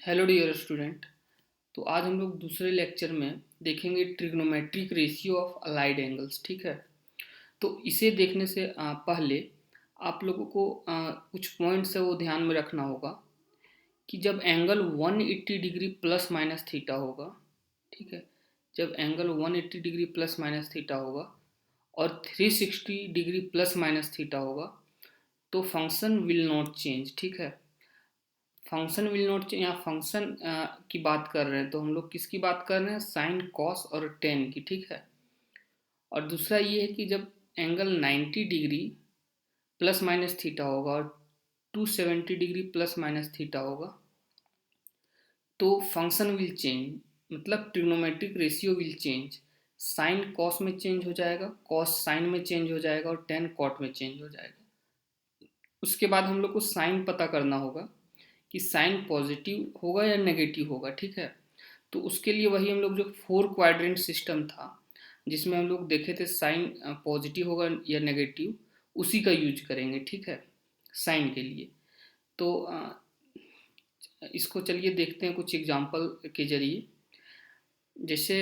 Hello dear student. तो आज हम लोग दूसरे लेक्चर में देखेंगे trigonometric ratio of allied angles. ठीक है। तो इसे देखने से पहले आप लोगों को कुछ पॉइंट्स है वो ध्यान में रखना होगा कि जब angle 180 degree plus minus theta होगा, ठीक है, जब angle 180 degree plus minus theta होगा और 360 डिग्री प्लस माइनस थीटा होगा तो फंक्शन विल नॉट चेंज। ठीक है। फंक्शन विल नॉट, यहाँ फंक्शन की बात कर रहे हैं तो हम लोग किसकी बात कर रहे हैं, साइन कॉस और टेन की। ठीक है। और दूसरा ये है कि जब angle 90 degree plus minus theta होगा और 270 डिग्री प्लस माइनस थीटा होगा तो फंक्शन विल चेंज, मतलब trigonometric ratio will change. Sine cos में चेंज हो जाएगा, कॉस साइन में चेंज हो जाएगा और टेन कॉट में चेंज हो जाएगा। उसके बाद हम लोग को साइन पता करना होगा कि साइन पॉजिटिव होगा या नेगेटिव होगा। ठीक है। तो उसके लिए वही हम लोग जो फोर क्वाड्रेंट सिस्टम था जिसमें हम लोग देखे थे साइन पॉजिटिव होगा या नेगेटिव, उसी का यूज करेंगे। ठीक है, साइन के लिए। तो इसको चलिए देखते हैं कुछ एग्जांपल के जरिए। जैसे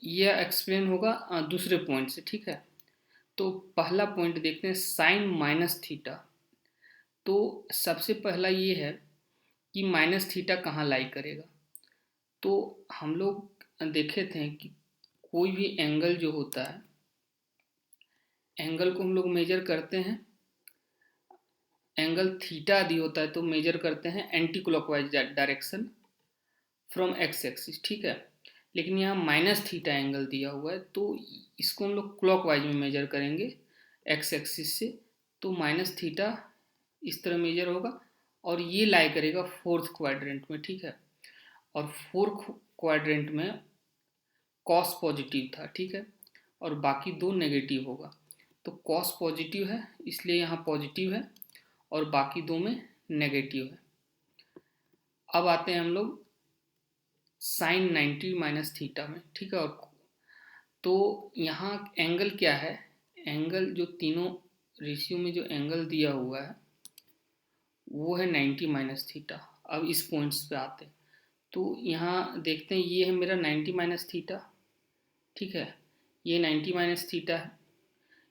ये एक्सप्लेन होगा दूसरे पॉइंट से। ठीक है। तो पहला पॉइंट देखते हैं, साइन माइनस थीटा। तो सबसे पहला ये है कि माइनस थीटा कहाँ लाई करेगा। तो हम लोग देखे थे कि कोई भी एंगल जो होता है, एंगल को हम लोग मेजर करते हैं, एंगल थीटा यदि होता है तो मेजर करते हैं anti clockwise direction from x axis. ठीक है। लेकिन यहाँ माइनस थीटा एंगल दिया हुआ है तो इसको हम लोग क्लॉकवाइज में मेजर करेंगे एक्स एक्सिस से। तो माइनस थीटा इस तरह मेजर होगा और ये लाई करेगा फोर्थ क्वाड्रेंट में। ठीक है। और फोर्थ क्वाड्रेंट में कॉस पॉजिटिव था। ठीक है। और बाकी दो नेगेटिव होगा। तो कॉस पॉजिटिव है इसलिए यहाँ पॉजिटिव है और बाकी दो में नेगेटिव है। अब आते हैं हम लोग साइन 90 माइनस थीटा में। ठीक है। और तो यहाँ एंगल क्या है, एंगल जो तीनों रेशियो में जो एंगल दिया हुआ है वो है 90 माइनस थीटा। अब इस पॉइंट्स पे आते हैं तो यहाँ देखते हैं ये है मेरा 90 माइनस थीटा। ठीक है। ये 90 माइनस थीटा है,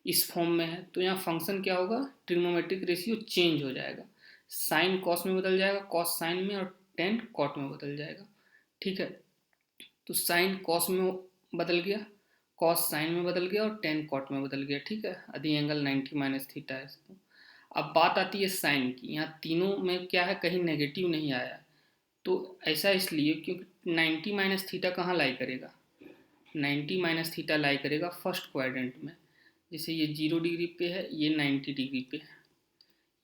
इस फॉर्म में है। तो यहाँ फंक्शन क्या होगा, ट्रिग्नोमेट्रिक रेशियो चेंज हो जाएगा, साइन कॉस में बदल जाएगा, कॉस साइन में, और टेन कॉट में बदल जाएगा। ठीक है। तो साइन कॉस में बदल गया, कॉस साइन में बदल गया और टेन कॉट में बदल गया। ठीक है, यदि एंगल 90 माइनस थीटा है तो। अब बात आती है साइन की। यहाँ तीनों में क्या है, कहीं नेगेटिव नहीं आया। तो ऐसा इसलिए क्योंकि 90 माइनस थीटा कहाँ लाई करेगा, 90 माइनस थीटा लाई करेगा फर्स्ट क्वाड्रेंट में। जैसे ये 0 डिग्री पे है, ये 90 डिग्री पे है,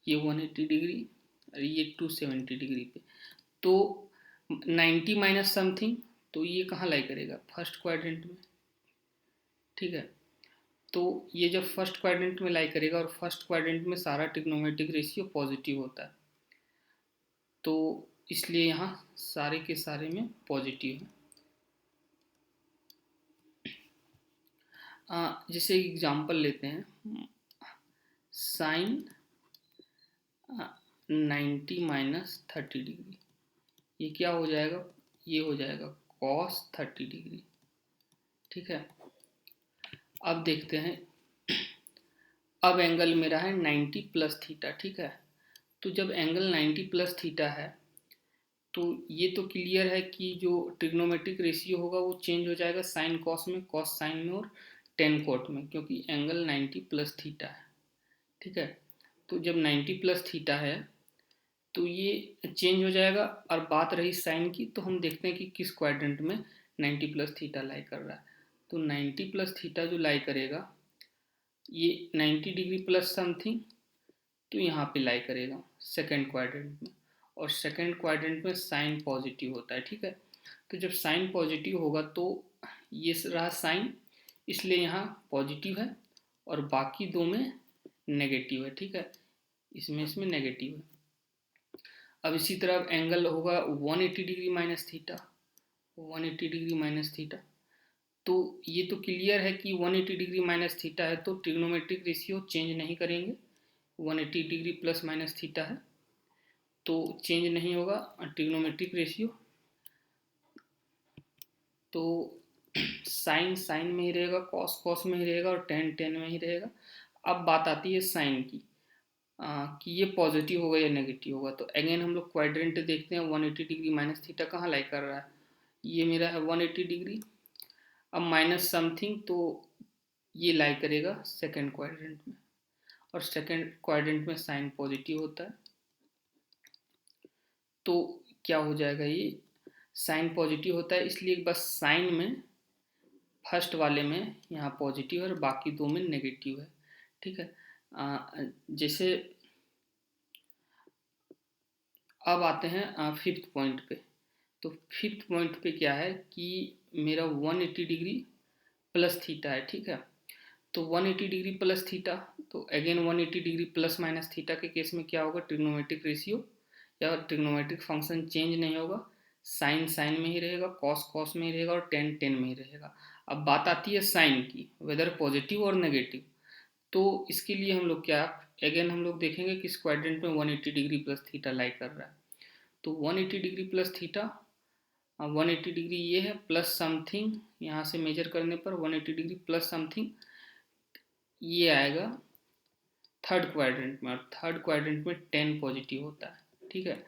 ये 180 डिग्री और ये 270 डिग्री पे। तो 90 माइनस समथिंग, तो ये कहाँ लाई करेगा, फर्स्ट क्वाड्रेंट में। ठीक है। तो ये जब फर्स्ट क्वाड्रेंट में लाई करेगा और फर्स्ट क्वाड्रेंट में सारा ट्रिग्नोमेट्रिक रेशियो पॉजिटिव होता है तो इसलिए यहाँ सारे के सारे में पॉजिटिव है। जैसे एग्जांपल लेते हैं, साइन 90 माइनस 30 डिग्री, ये क्या हो जाएगा, ये हो जाएगा कॉस 30 डिग्री। ठीक है। अब देखते हैं, अब एंगल मेरा है 90 प्लस थीटा। ठीक है। तो जब एंगल 90 प्लस थीटा है तो ये तो क्लियर है कि जो ट्रिग्नोमेट्रिक रेशियो होगा वो चेंज हो जाएगा साइन कॉस में, कॉस साइन में और टेन कॉट में, क्योंकि एंगल 90 प्लस थीटा है। ठीक है। तो जब 90 प्लस थीटा है तो ये चेंज हो जाएगा। और बात रही साइन की, तो हम देखते हैं कि किस क्वाड्रेंट में 90 प्लस थीटा लाई कर रहा है। तो 90 प्लस थीटा जो लाई करेगा ये 90 डिग्री प्लस समथिंग, तो यहाँ पे लाई करेगा सेकेंड क्वाड्रेंट में। और सेकेंड क्वाड्रेंट में साइन पॉजिटिव होता है। ठीक है। तो जब साइन पॉजिटिव होगा तो ये रहा साइन, इसलिए यहाँ पॉजिटिव है और बाकी दो में नेगेटिव है। ठीक है। इसमें नेगेटिव है। अब इसी तरह एंगल होगा 180 degree minus theta, 180 degree minus theta. तो ये तो क्लियर है कि 180 डिग्री माइनस थीटा है तो ट्रिग्नोमेट्रिक रेशियो चेंज नहीं करेंगे, 180 डिग्री प्लस माइनस थीटा है। तो चेंज नहीं होगा ट्रिग्नोमेट्रिक रेशियो। तो साइन साइन में ही रहेगा, कॉस कॉस में ही रहेगा और टेन टेन में ही रहेगा। अब बात आती है साइन की, कि ये पॉजिटिव होगा या नेगेटिव होगा। तो अगेन हम लोग क्वाड्रेंट देखते हैं, 180 डिग्री माइनस थीटा कहाँ लाई कर रहा है, ये मेरा है 180 डिग्री। अब माइनस समथिंग, तो ये लाई करेगा सेकेंड क्वाड्रेंट में, और सेकेंड क्वाड्रेंट में साइन पॉजिटिव होता है। तो क्या हो जाएगा, ये साइन पॉजिटिव होता है, इसलिए बस साइन में फर्स्ट वाले में यहाँ पॉजिटिव है और बाकी दो में नेगेटिव है, ठीक है। जैसे अब आते हैं फिफ्थ पॉइंट पे। तो फिफ्थ पॉइंट पे क्या है कि मेरा 180 डिग्री प्लस थीटा है, ठीक है। तो 180 डिग्री प्लस थीटा, तो again 180 degree plus minus theta के केस में क्या होगा, ट्रिग्नोमेट्रिक रेशियो या ट्रिग्नोमेट्रिक फंक्शन चेंज नहीं होगा, साइन साइन में ही रहेगा, कॉस कॉस में ही रहेगा और टेन टेन में ही रहेगा। अब बात आती है साइन की, वेदर पॉजिटिव और नेगेटिव। तो इसके लिए हम लोग क्या, अगेन हम लोग देखेंगे कि इस क्वाड्रेंट में 180 डिग्री प्लस थीटा लाई कर रहा है। तो 180 डिग्री प्लस थीटा, 180 डिग्री ये है प्लस समथिंग, यहाँ से मेजर करने पर 180 डिग्री प्लस समथिंग ये आएगा थर्ड क्वाड्रेंट में, और थर्ड क्वाड्रेंट में 10 पॉजिटिव होता है, ठीक है।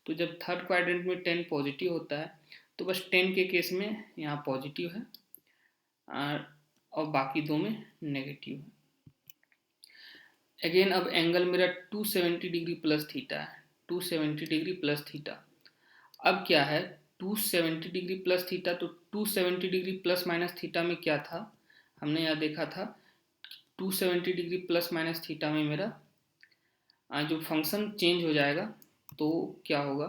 तो जब थर्ड क्वाड्रेंट में 10 पॉजिटिव होता है तो बस 10 के केस में यहाँ पॉजिटिव है और बाकी दो में नेगेटिव है। अगेन अब एंगल मेरा 270 डिग्री प्लस थीटा है, 270 डिग्री प्लस थीटा। अब क्या है 270 डिग्री प्लस थीटा, तो 270 डिग्री प्लस माइनस थीटा में क्या था, हमने यहाँ देखा था 270 डिग्री प्लस माइनस थीटा में मेरा जो फंक्शन चेंज हो जाएगा, तो क्या होगा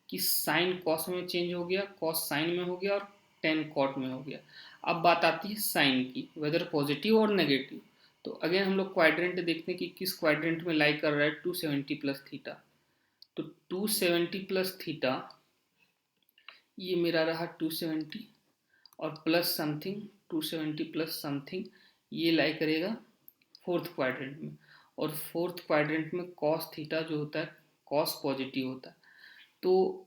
कि साइन कॉस में चेंज हो गया, कॉस साइन में हो गया और टेन कॉट में हो गया। अब बात आती है साइन की, वेदर पॉजिटिव और नेगेटिव। तो अगेन हम लोग क्वाड्रेंट देखते हैं कि किस क्वाड्रेंट में लाई कर रहा है 270 प्लस थीटा। तो 270 प्लस थीटा ये मेरा रहा 270 और प्लस समथिंग 270 प्लस समथिंग ये लाई करेगा फोर्थ क्वाड्रेंट में, और फोर्थ क्वाड्रेंट में कॉस थीटा जो होता है कॉस पॉजिटिव होता है। तो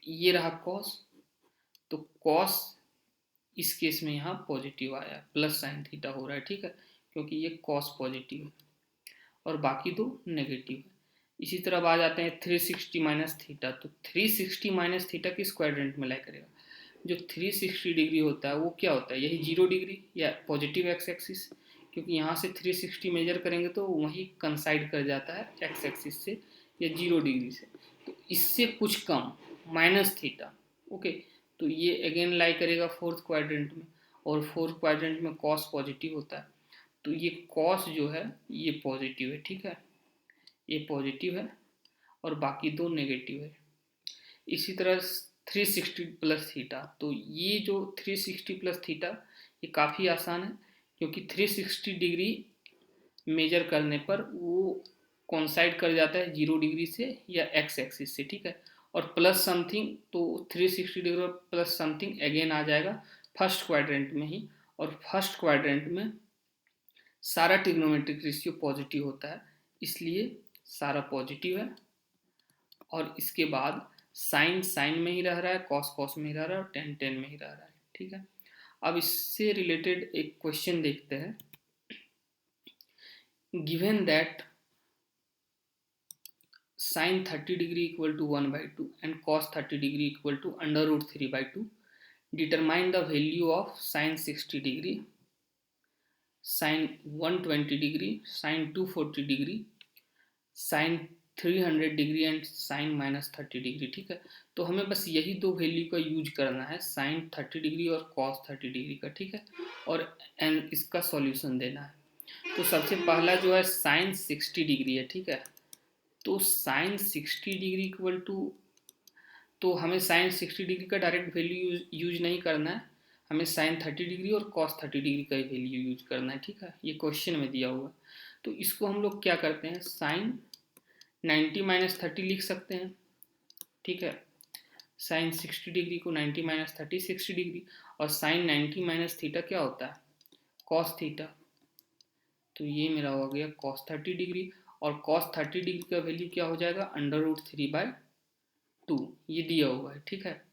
ये रहा कॉस, तो कॉस इस केस में यहाँ पॉजिटिव आया, प्लस साइन थीटा हो रहा है, ठीक है, क्योंकि ये कॉस पॉजिटिव है और बाकी दो नेगेटिव है। इसी तरह आ जाते हैं 360 माइनस थीटा। तो 360 माइनस थीटा किस क्वाड्रेंट में लाई करेगा, जो 360 डिग्री होता है वो क्या होता है, यही 0 डिग्री या पॉजिटिव एक्स एक्सिस, क्योंकि यहाँ से 360 मेजर करेंगे तो वही कंसाइड कर जाता है एक्स एक्सिस से या 0 डिग्री से। तो इससे कुछ कम माइनस थीटा, ओके। तो ये अगेन लाई करेगा फोर्थ क्वाड्रेंट में, और फोर्थ क्वाड्रेंट में कॉस पॉजिटिव होता है, तो ये कॉस जो है ये पॉजिटिव है, ठीक है, ये पॉजिटिव है और बाकी दो नेगेटिव है। इसी तरह 360 प्लस थीटा, तो ये जो 360 प्लस थीटा ये काफ़ी आसान है, क्योंकि 360 डिग्री मेजर करने पर वो कॉन्साइड कर जाता है 0 डिग्री से या एक्स एक्सिस से, ठीक है। और प्लस समथिंग, तो 360 डिग्री प्लस समथिंग अगेन आ जाएगा फर्स्ट क्वाड्रेंट में ही, और फर्स्ट क्वाड्रेंट में सारा ट्रिग्नोमेट्रिक रेशियो पॉजिटिव होता है, इसलिए सारा पॉजिटिव है। और इसके बाद साइन साइन में ही रह रहा है, कॉस कॉस में ही रह रहा है और टेन टेन में ही रह रहा है, ठीक है। अब इससे रिलेटेड एक क्वेश्चन देखते हैं। Given that sine 30 degree equal to 1/2 and cos 30 degree equal to √3/2, determine the value of sine 60 degree, sine 120 degree, sine 240 degree, sine 300 degree and sine -30 degree, ठीक है। तो हमें बस यही दो वैल्यू का यूज करना है, साइन 30 डिग्री और कॉस 30 डिग्री का, ठीक है, और एंड इसका सॉल्यूशन देना है। तो सबसे पहला जो है साइन 60 डिग्री है, ठीक है। तो साइन 60 डिग्री इक्वल टू, तो हमें साइन 60 डिग्री का डायरेक्ट वैल्यू यूज नहीं करना है, हमें साइन 30 डिग्री और कॉस 30 डिग्री का वैल्यू यूज करना है, ठीक है, ये क्वेश्चन में दिया हुआ। तो इसको हम लोग क्या करते हैं, साइन 90 - 30 लिख सकते हैं, ठीक है। साइन 60 डिग्री को 90 - 30 60 डिग्री, और साइन 90 - थीटा क्या होता है, कॉस थीटा। तो ये मेरा हो गया कॉस 30 डिग्री, और कॉस 30 डिग्री का वैल्यू क्या हो जाएगा, √3/2, ये दिया हुआ है, ठीक है।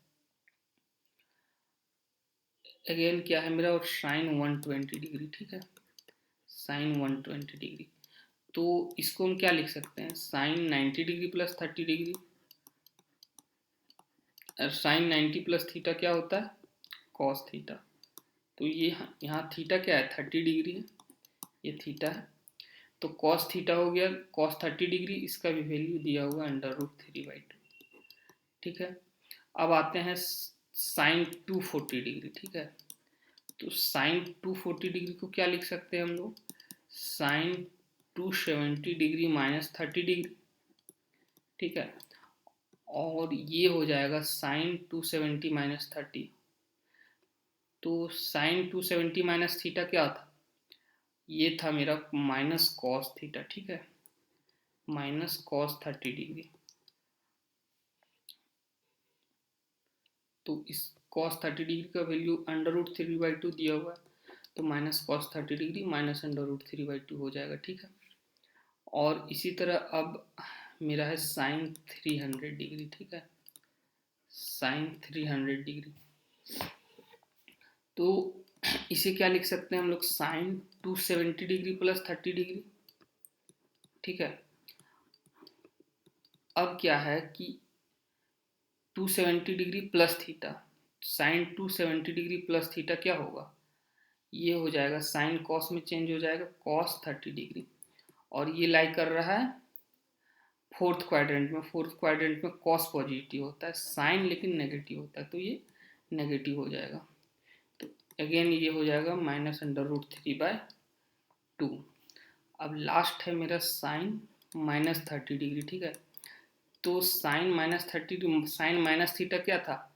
अगेन क्या है मेरा, और साइन 120 डिग्री, ठीक है, साइन 120 डिग्री। तो इसको हम क्या लिख सकते हैं, sine 90 degree plus 30 degree, sine 90 plus theta क्या होता है, कॉस थीटा। तो ये यहाँ थीटा क्या है, 30 डिग्री है, ये थीटा है, तो कॉस थीटा हो गया कॉस 30 डिग्री, इसका भी वैल्यू दिया हुआ है √3/2, ठीक है। अब आते हैं साइन 240 डिग्री, ठीक है। तो साइन 240 डिग्री को क्या लिख सकते हैं हम लोग, साइन 270 डिग्री माइनस 30 डिग्री, ठीक है। और ये हो जाएगा साइन 270 माइनस 30। तो साइन 270 माइनस थीटा क्या था, ये था मेरा माइनस कॉस थीटा, ठीक है, माइनस कॉस 30 डिग्री। तो इस कॉस 30 डिग्री का वैल्यू √3/2 दिया हुआ है, तो माइनस कॉस 30 डिग्री माइनस √3/2 हो जाएगा, ठीक है। और इसी तरह अब मेरा है साइन 300 डिग्री, ठीक है, साइन 300 डिग्री। तो इसे क्या लिख सकते हैं हम लोग, साइन 270 डिग्री प्लस 30 डिग्री, ठीक है। अब क्या है कि 270 degree plus theta, sine 270 degree plus theta क्या होगा, ये हो जाएगा साइन कॉस में चेंज हो जाएगा कॉस 30 डिग्री, और ये लाई कर रहा है फोर्थ क्वाड्रेंट में। फोर्थ क्वाड्रेंट में कॉस पॉजिटिव होता है, साइन लेकिन नेगेटिव होता है, तो ये नेगेटिव हो जाएगा। तो अगेन ये हो जाएगा -√3/2। अब लास्ट है मेरा साइन -30 डिग्री, ठीक है। तो साइन -30, साइन माइनस थीटा क्या था,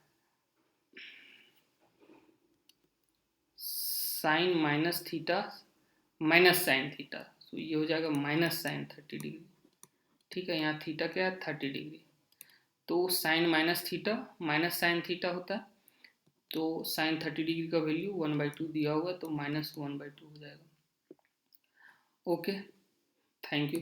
sine minus theta minus sine theta, तो ये हो जाएगा माइनस साइन 30 डिग्री, ठीक है। यहाँ थीटा क्या है, 30 डिग्री। तो sine minus theta minus sine theta होता है, तो साइन 30 डिग्री का वैल्यू 1/2 दिया होगा, तो -1/2 हो जाएगा। Okay, thank you.